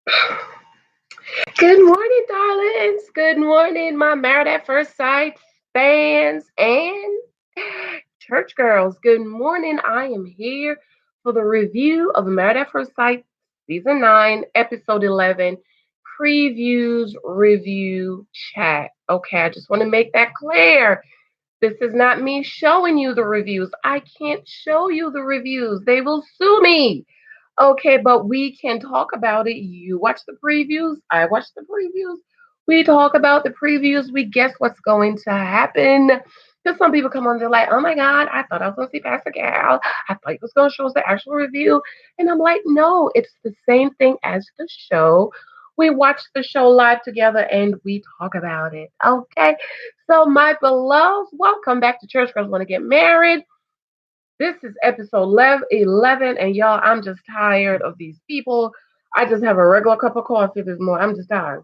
Good morning, darlings. Good morning, my Married at First Sight fans and church girls. Good morning. I am here for the review of Married at First Sight Season 9, Episode 11, Previews Review Chat. Okay, I just want to make that clear. This is not me showing you the reviews. I can't show you the reviews, they will sue me. Okay, but we can talk about it. You watch the previews, I watch the previews. We talk about the previews, we guess what's going to happen. Because some people come on, they're like, oh my God, I thought I was going to see Pastor Gal. I thought he was going to show us the actual review. And I'm like, no, it's the same thing as the show. We watch the show live together and we talk about it. Okay, so my beloveds, welcome back to Church Girls Want to Get Married. This is episode 11, and y'all, I'm just tired of these people. I just have a regular cup of coffee this morning. I'm just tired.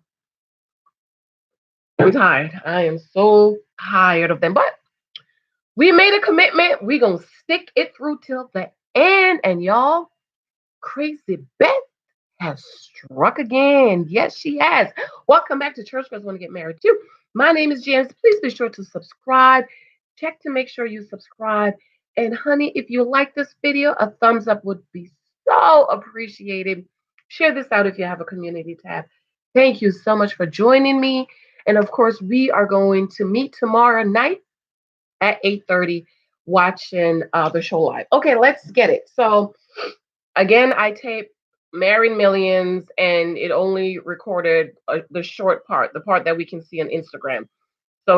I'm tired. I am so tired of them. But we made a commitment. We gonna stick it through till the end. And y'all, Crazy Beth has struck again. Yes, she has. Welcome back to Church Girls Want to Get Married too. My name is Janice. Please be sure to subscribe. Check to make sure you subscribe. And honey, if you like this video, a thumbs up would be so appreciated. Share this out if you have a community tab. Thank you so much for joining me. And of course, we are going to meet tomorrow night at 8:30 watching the show live. Okay, let's get it. So again, I taped Married Millions, and it only recorded the short part, the part that we can see on Instagram. So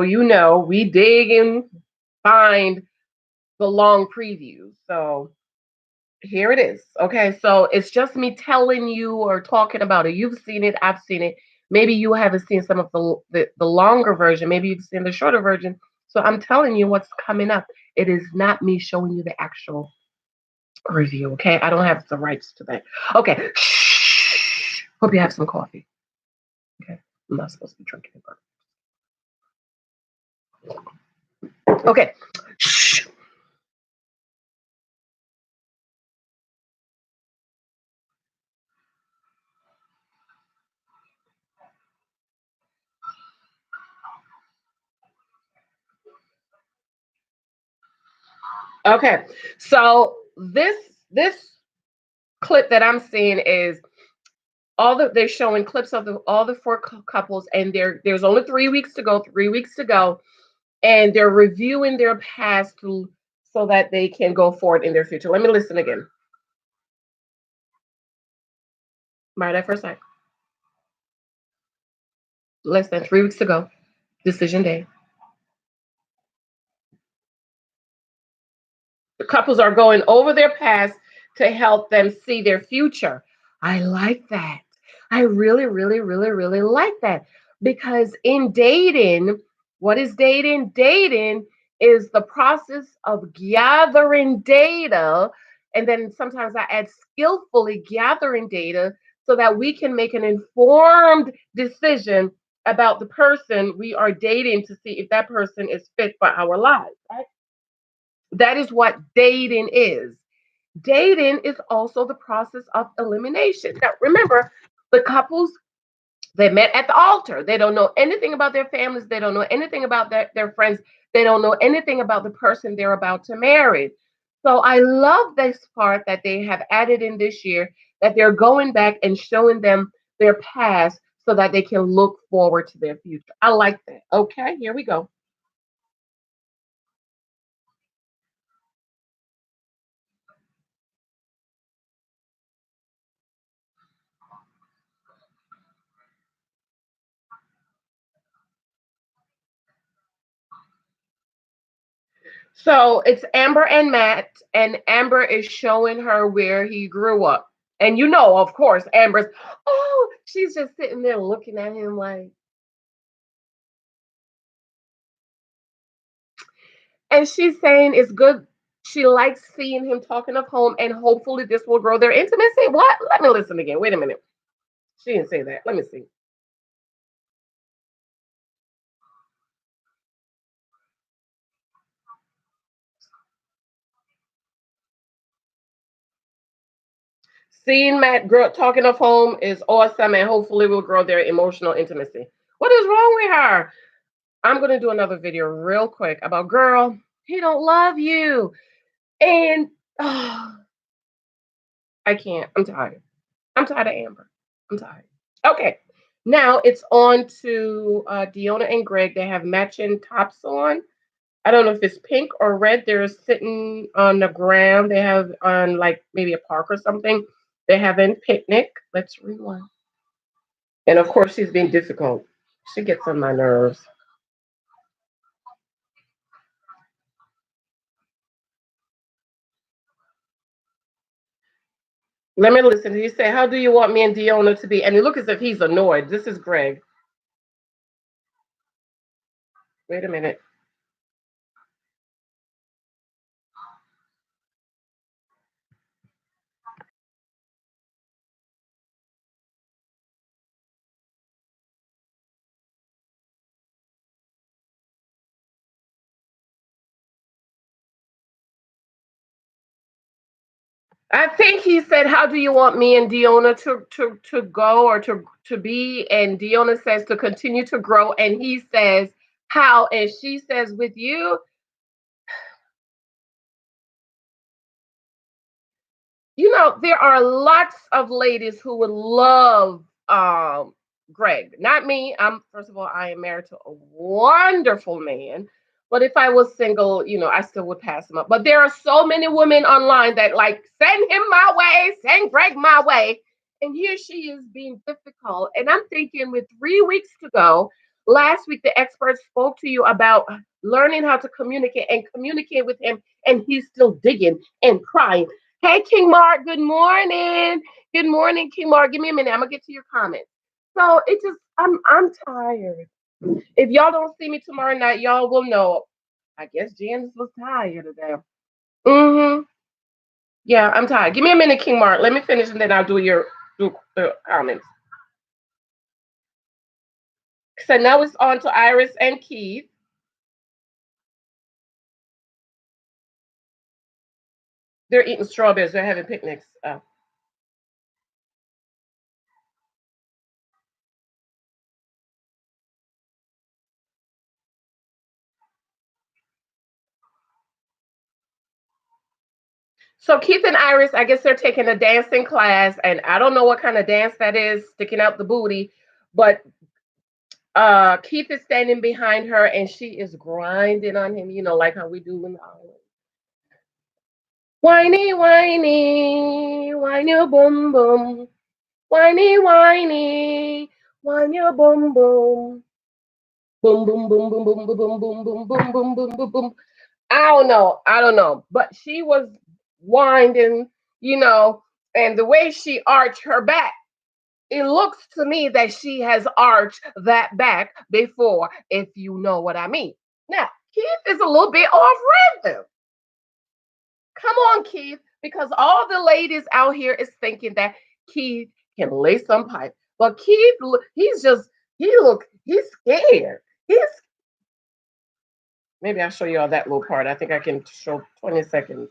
we dig and find the long previews. So here it is. Okay, so it's just me telling you or talking about it. You've seen it, I've seen it. Maybe you haven't seen some of the longer version. Maybe you've seen the shorter version. So I'm telling you what's coming up. It is not me showing you the actual review. Okay, I don't have the rights to that. Okay, shh. Hope you have some coffee. Okay, I'm not supposed to be drinking it, but okay. Shh. Okay, so this clip that I'm seeing is they're showing clips of all the four couples, and there's only 3 weeks to go. 3 weeks to go, and they're reviewing their past so that they can go forward in their future. Let me listen again. Right at first sight. Less than 3 weeks to go. Decision day. The couples are going over their past to help them see their future. I like that. I really, really, really, really like that. Because in dating, what is dating? Dating is the process of gathering data. And then sometimes I add skillfully gathering data so that we can make an informed decision about the person we are dating to see if that person is fit for our lives. Right? That is what dating is. Dating is also the process of elimination. Now, remember, the couples, they met at the altar. They don't know anything about their families. They don't know anything about their friends. They don't know anything about the person they're about to marry. So I love this part that they have added in this year, that they're going back and showing them their past so that they can look forward to their future. I like that. Okay, here we go. So it's Amber and Matt, and Amber is showing her where he grew up. And of course, she's just sitting there looking at him like, and she's saying it's good. She likes seeing him talking of home, and hopefully this will grow their intimacy. What? Let me listen again. Wait a minute. She didn't say that. Let me see. Seeing Matt grow, talking of home is awesome, and hopefully will grow their emotional intimacy. What is wrong with her? I'm gonna do another video real quick about girl. He don't love you, and oh, I can't. I'm tired. I'm tired of Amber. I'm tired. Okay, now it's on to Deonna and Greg. They have matching tops on. I don't know if it's pink or red. They're sitting on the ground. They have on like maybe a park or something. They're having picnic. Let's rewind. And of course, she's being difficult. She gets on my nerves. Let me listen. He said, "How do you want me and Deonna to be?" And he looks as if he's annoyed. This is Greg. Wait a minute. I think he said, "How do you want me and Deonna to go or to be?" And Deonna says to continue to grow, and he says, "How?" And she says, "With you." You know, there are lots of ladies who would love Greg. Not me. I'm first of all, I am married to a wonderful man. But if I was single, you know, I still would pass him up. But there are so many women online that like send him my way, send Greg my way. And here she is being difficult. And I'm thinking with 3 weeks to go, last week the experts spoke to you about learning how to communicate and communicate with him, and he's still digging and crying. Hey, King Mark, good morning. Good morning, King Mark. Give me a minute. I'm gonna get to your comments. So it just I'm tired. If y'all don't see me tomorrow night, y'all will know. I guess Janice was tired of them. Mm-hmm. Yeah, I'm tired. Give me a minute, King Mark. Let me finish and then I'll do comments. So now it's on to Iris and Keith. They're eating strawberries. They're having picnics. So Keith and Iris, I guess they're taking a dancing class, and I don't know what kind of dance that is, sticking out the booty, but Keith is standing behind her, and she is grinding on him, you know, like how we do in the island. Whiny, whiny, whine your boom boom. Whiny, whiny, whine your boom boom. Boom, boom, boom, boom, boom, boom, boom, boom, boom, boom, boom, boom, boom, boom. I don't know. But she was winding, you know, and the way she arched her back, it looks to me that she has arched that back before, if you know what I mean. Now, Keith is a little bit off rhythm. Come on, Keith, because all the ladies out here is thinking that Keith can lay some pipe. But Keith, he's just, he's scared. He's Maybe I'll show you all that little part. I think I can show 20 seconds.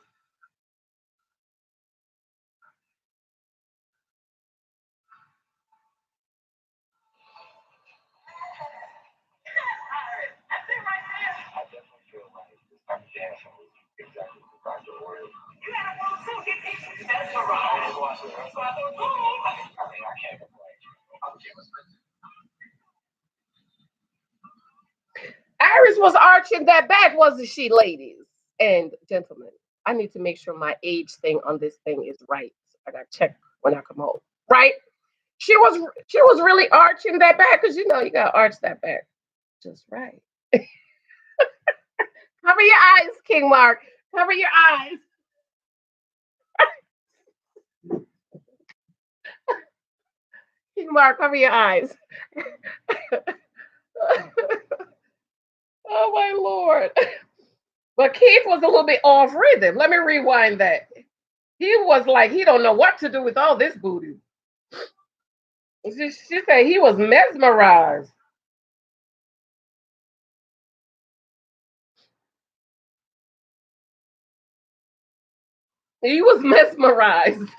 Iris was arching that back, wasn't she, ladies and gentlemen? I need to make sure my age thing on this thing is right. I got to check when I come home. Right? She was really arching that back because you know you got to arch that back just right. Cover your eyes, King Mark. Cover your eyes. King Mark, cover your eyes. Oh my lord. But Keith was a little bit off rhythm. Let me rewind that. He was like, he don't know what to do with all this booty. She said he was mesmerized. He was mesmerized.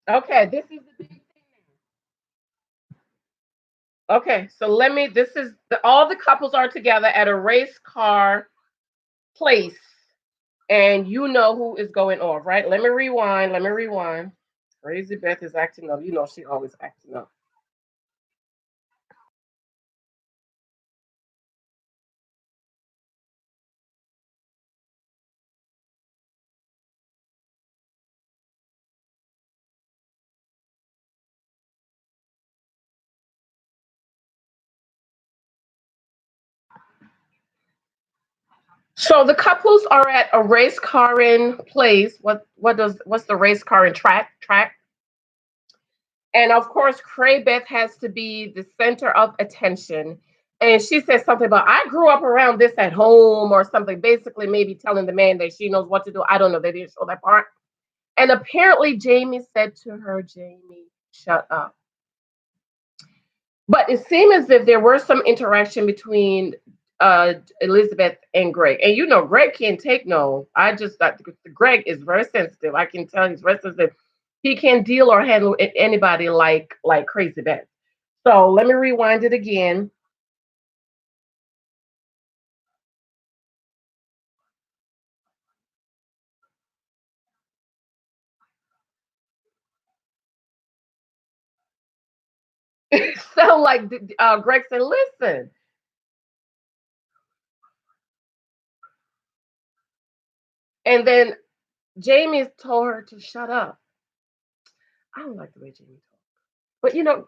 Okay, this is the big thing now. Okay, so this is all the couples are together at a race car place, and you know who is going off, right? Let me rewind. Crazy Beth is acting up. You know she always acting up. So the couples are at a race car in place. What's the race car in track? And of course, Cray Beth has to be the center of attention. And she says something about, I grew up around this at home or something, basically, maybe telling the man that she knows what to do. I don't know. They didn't show that part. And apparently, Jamie said to her, Jamie, shut up. But it seemed as if there were some interaction between Elizabeth and Greg. And you know, Greg can't take no. I just thought Greg is very sensitive. I can tell he's very sensitive. He can't deal or handle anybody like Crazy Beth. So let me rewind it again. So like Greg said, listen, and then Jamie told her to shut up. I don't like the way Jamie talks, but you know,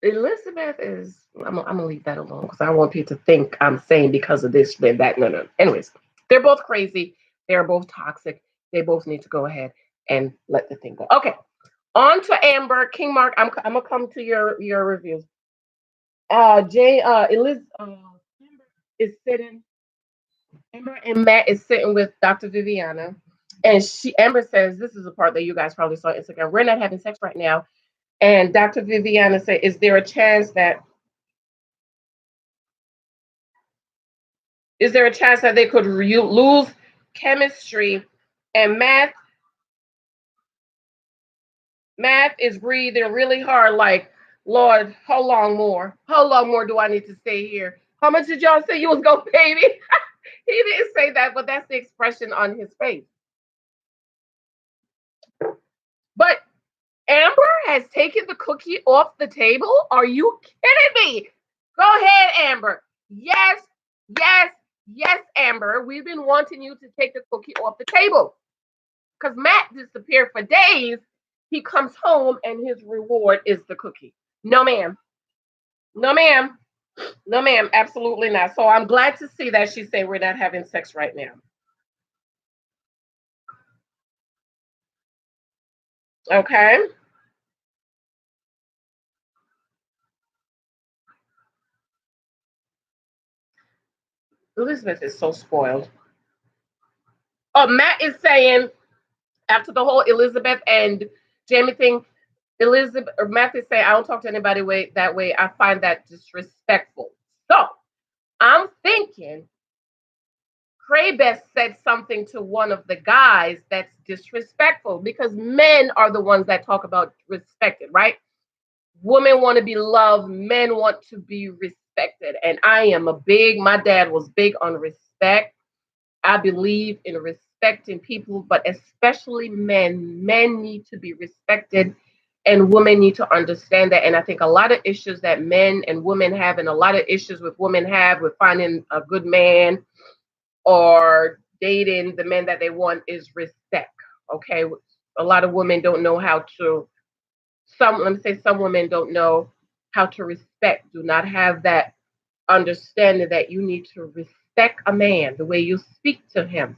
Elizabeth is. I'm gonna leave that alone because I don't want people to think I'm saying because of this, then that. No, no. Anyways, they're both crazy. They're both toxic. They both need to go ahead and let the thing go. Okay, on to Amber King Mark. I'm gonna come to your reviews. Jay Eliz Amber is sitting. Amber and Matt is sitting with Dr. Viviana, and Amber says this is a part that you guys probably saw on Instagram. We're not having sex right now, and Dr. Viviana said, "Is there a chance that they could lose chemistry?" And Matt is breathing really hard, like, Lord, how long more? How long more do I need to stay here? How much did y'all say you was gonna pay me? He didn't say that, but that's the expression on his face. But Amber has taken the cookie off the table. Are you kidding me? Go ahead, Amber. Yes, yes, yes, Amber. We've been wanting you to take the cookie off the table. Because Matt disappeared for days. He comes home and his reward is the cookie. No, ma'am. No, ma'am. No, ma'am. Absolutely not. So I'm glad to see that she said we're not having sex right now. Okay. Elizabeth is so spoiled. Oh, Matt is saying after the whole Elizabeth and Jamie thing, Elizabeth or Matt is saying, I don't talk to anybody that way. I find that disrespectful. So I'm thinking Kraybeth said something to one of the guys that's disrespectful because men are the ones that talk about respected, right? Women want to be loved, men want to be respected. And my dad was big on respect. I believe in respecting people, but especially men. Men need to be respected and women need to understand that. And I think a lot of issues that men and women have, and a lot of issues with women have with finding a good man or dating the men that they want is respect. Okay. A lot of women don't know how to, let me say, some women don't know how to respect, do not have that understanding that you need to respect a man, the way you speak to him,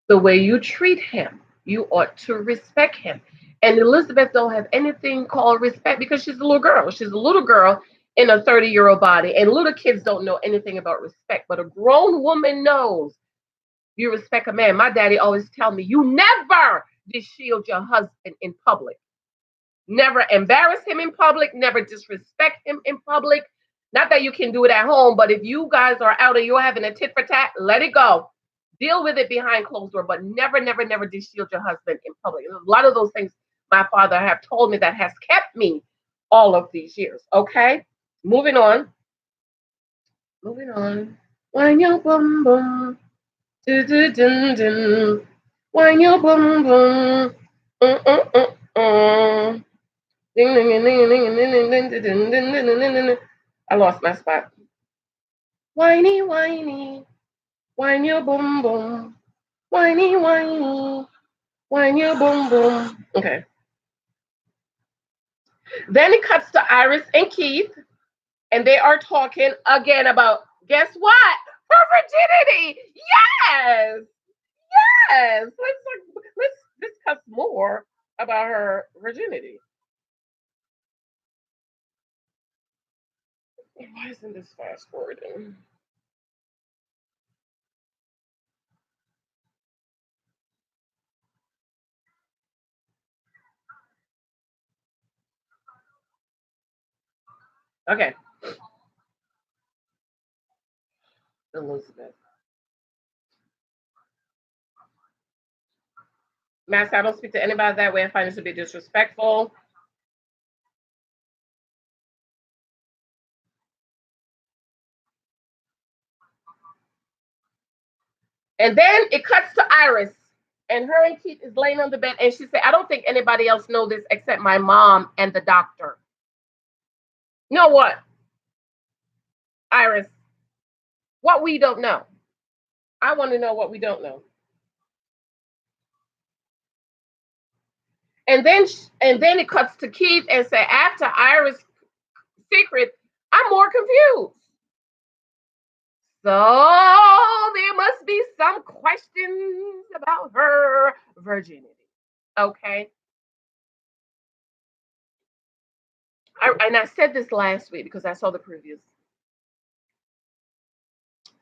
the way you treat him. You ought to respect him. And Elizabeth don't have anything called respect because she's a little girl. She's a little girl in a 30-year-old body. And little kids don't know anything about respect. But a grown woman knows you respect a man. My daddy always tell me, you never shield your husband in public. Never embarrass him in public. Never disrespect him in public. Not that you can do it at home, but if you guys are out and you're having a tit for tat, let it go. Deal with it behind closed door, but never, never, never did shield your husband in public. And a lot of those things my father have told me that has kept me all of these years. Okay, moving on, moving on. Wine your bum bum, do do dun dun. Wine your bum bum. Mm. Ding ding ding ding ding ding ding ding ding ding ding ding ding. I lost my spot. Whiny, whiny, whine your boom boom. Whiny, whiny, whine your boom boom. Okay. Then it cuts to Iris and Keith, and they are talking again about guess what? Her virginity. Yes, yes. Let's discuss more about her virginity. Why isn't this fast forwarding? Okay, Elizabeth. Master, I don't speak to anybody that way. I find this to be disrespectful. And then it cuts to Iris, and her and Keith is laying on the bed, and she said, "I don't think anybody else know this except my mom and the doctor." You know what, Iris? What we don't know. I want to know what we don't know. And then it cuts to Keith and say, after Iris' secret, I'm more confused. So there must be some questions about her virginity. Okay. And I said this last week because I saw the previews.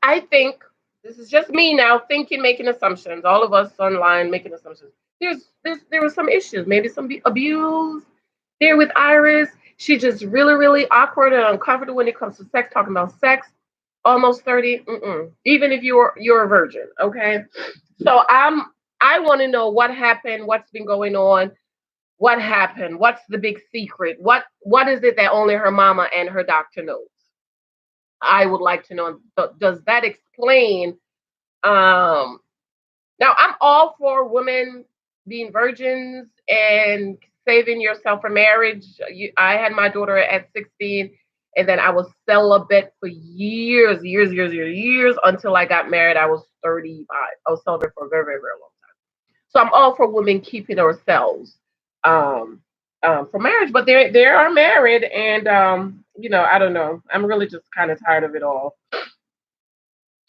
I think this is just me now thinking, making assumptions. All of us online making assumptions. There were some issues, maybe some abuse there with Iris. She just really, really awkward and uncomfortable when it comes to sex. Talking about sex, almost 30. Even if you're a virgin, okay. So I want to know what happened, what's been going on, what happened, what's the big secret, what is it that only her mama and her doctor knows. I would like to know. Does that explain? Um, Now I'm all for women being virgins and saving yourself for marriage. I had my daughter at 16, and then I was celibate for years, years, years, years, years until I got married. I was 35. I was celibate for a very, very, very long time. So I'm all for women keeping ourselves um, for marriage, but they are married, and I don't know. I'm really just kind of tired of it all.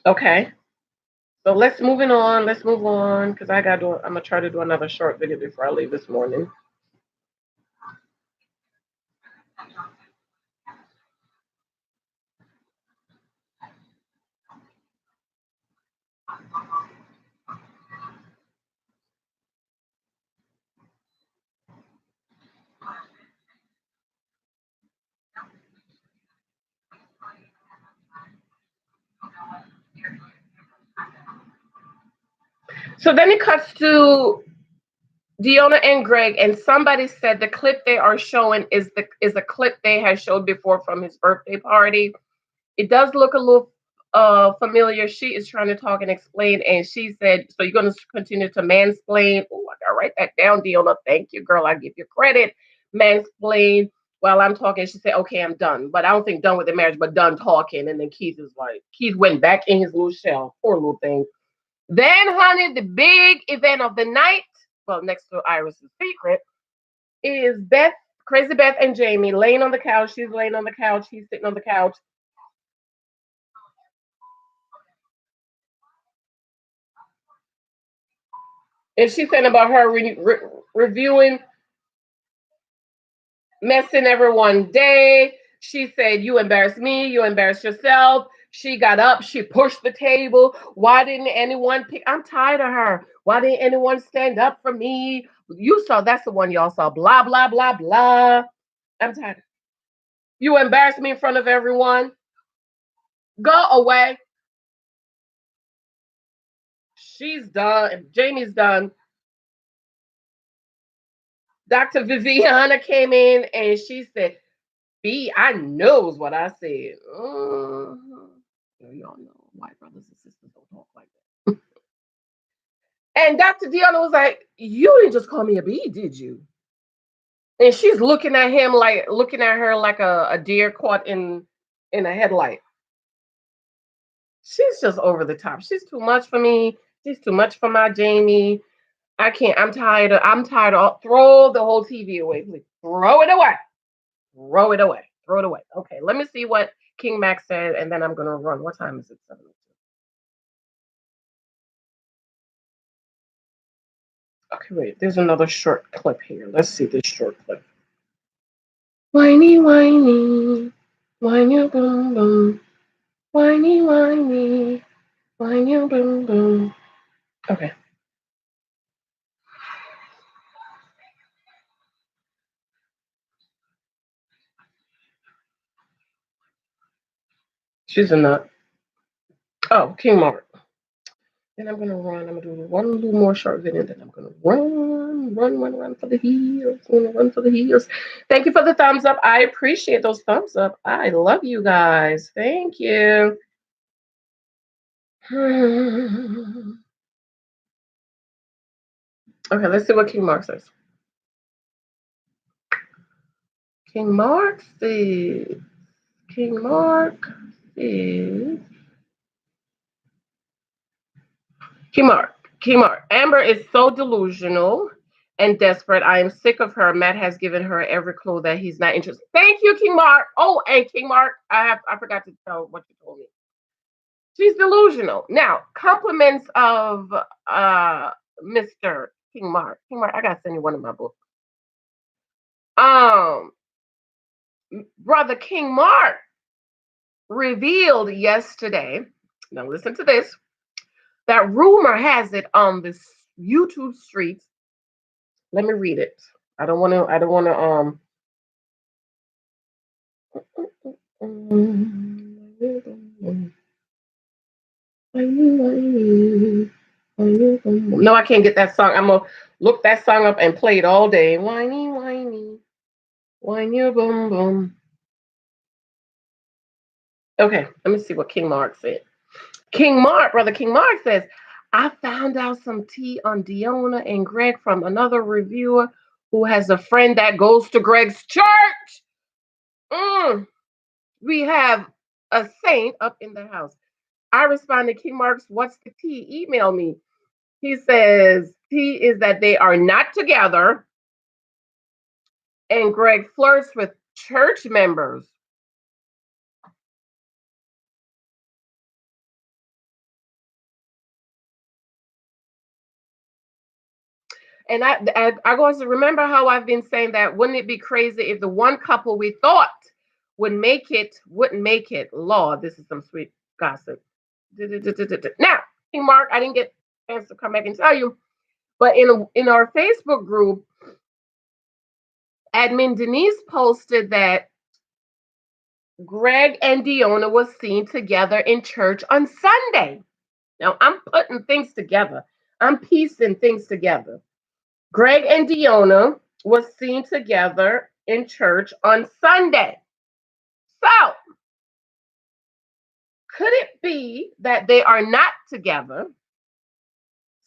Okay. So let's moving on. Let's move on because I'm gonna try to do another short video before I leave this morning. So then it cuts to Deonna and Greg, and somebody said the clip they are showing is a clip they had showed before from his birthday party. It does look a little familiar. She is trying to talk and explain, and she said, "So you're going to continue to mansplain?" Oh, I gotta write that down, Deonna. Thank you, girl. I give you credit. Mansplain while I'm talking. She said, "Okay, I'm done," but I don't think done with the marriage, but done talking. And then Keith went back in his little shell. Poor little thing. Then, honey, the big event of the night, well, next to Iris's secret, is Crazy Beth and Jamie laying on the couch. She's laying on the couch. He's sitting on the couch. And she's saying about her reviewing, messing everyone day. She said, "You embarrassed me. You embarrassed yourself." She got up. She pushed the table. Why didn't anyone pick? I'm tired of her. Why didn't anyone stand up for me? You saw that's the one y'all saw. Blah blah blah blah. I'm tired. You embarrassed me in front of everyone. Go away. She's done. Jamie's done. Dr. Viviana came in and she said, B, I knows what I said. Y'all know white brothers and sisters don't talk like that. And Dr. Deonna was like, you didn't just call me a B, did you? And she's looking at him like looking at her like a deer caught in a headlight. She's just over the top. She's too much for me. She's too much for my Jamie. I can't. I'm tired of throw the whole TV away, please. Throw it away. Throw it away. Throw it away. Okay, let me see what King Max said, and then I'm gonna run. What time is it? 7:02. Okay, wait. There's another short clip here. Let's see this short clip. Whiny, whiny, whiny, boom, boom. Whiny, whiny, whiny, boom, boom. Okay. She's a nut. Oh, King Mark. Then I'm gonna run. I'm gonna do one little more short video, then I'm gonna run for the heels. I'm gonna run for the heels. Thank you for the thumbs up. I appreciate those thumbs up. I love you guys. Thank you. Okay, let's see what King Mark says. King Mark says. King Mark says. King Mark. Amber is so delusional and desperate. I am sick of her. Matt has given her every clue that he's not interested. Thank you, King Mark. Oh, and King Mark, I forgot to tell what you told me. She's delusional. Now, compliments of Mr. King Mark. King Mark, I gotta send you one of my books. Um, Brother King Mark revealed yesterday. Now listen to this. That rumor has it on the YouTube streets. Let me read it. I don't want to. I don't want to. No, I can't get that song. I'm gonna look that song up and play it all day. Whiny, whiny, whiny, boom, boom. Okay, let me see what King Mark said. Brother King Mark says, I found out some tea on Deonna and Greg from another reviewer who has a friend that goes to Greg's church. We have a saint up in the house. I responded, King Marks, what's the tea? Email me. He says, tea is that they are not together and Greg flirts with church members. And I go to remember how I've been saying that wouldn't it be crazy if the one couple we thought wouldn't make it? Lord, this is some sweet gossip. Now, King Mark, I didn't get a chance to come back and tell you, but in our Facebook group, admin Denise posted that Greg and Deonna was seen together in church on Sunday. Now I'm putting things together. I'm piecing things together. Greg and Deonna was seen together in church on Sunday. So, could it be that they are not together?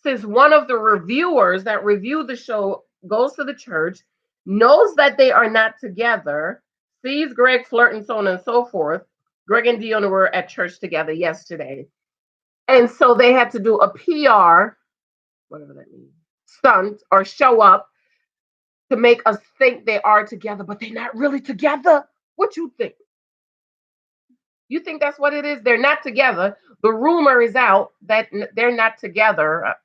Since one of the reviewers that reviewed the show goes to the church, knows that they are not together, sees Greg flirting, so on and so forth. Greg and Deonna were at church together yesterday. And so they had to do a PR, whatever that means, stunt or show up to make us think they are together, but they're not really together. What you think? You think that's what it is? They're not together. The rumor is out that they're not together.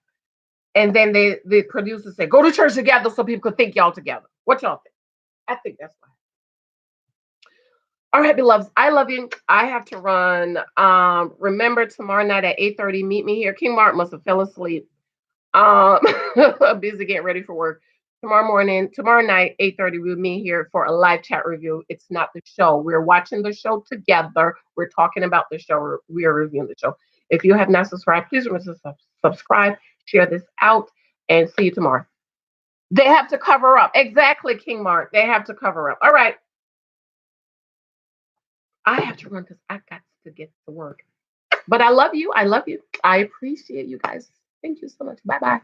And then the producers say, go to church together so people could think y'all together. What y'all think? I think that's why. All right, beloveds, I love you. I have to run. Remember tomorrow night at 8:30, meet me here. King Mark must have fell asleep. Busy getting ready for work. Tomorrow night, 8:30, we'll meet here for a live chat review. It's not the show. We're watching the show together. We're talking about the show. We are reviewing the show. If you have not subscribed, please remember to subscribe, share this out, and see you tomorrow. They have to cover up. Exactly, King Mark. They have to cover up. All right. I have to run because I got to get to work. But I love you. I love you. I appreciate you guys. Thank you so much. Bye bye.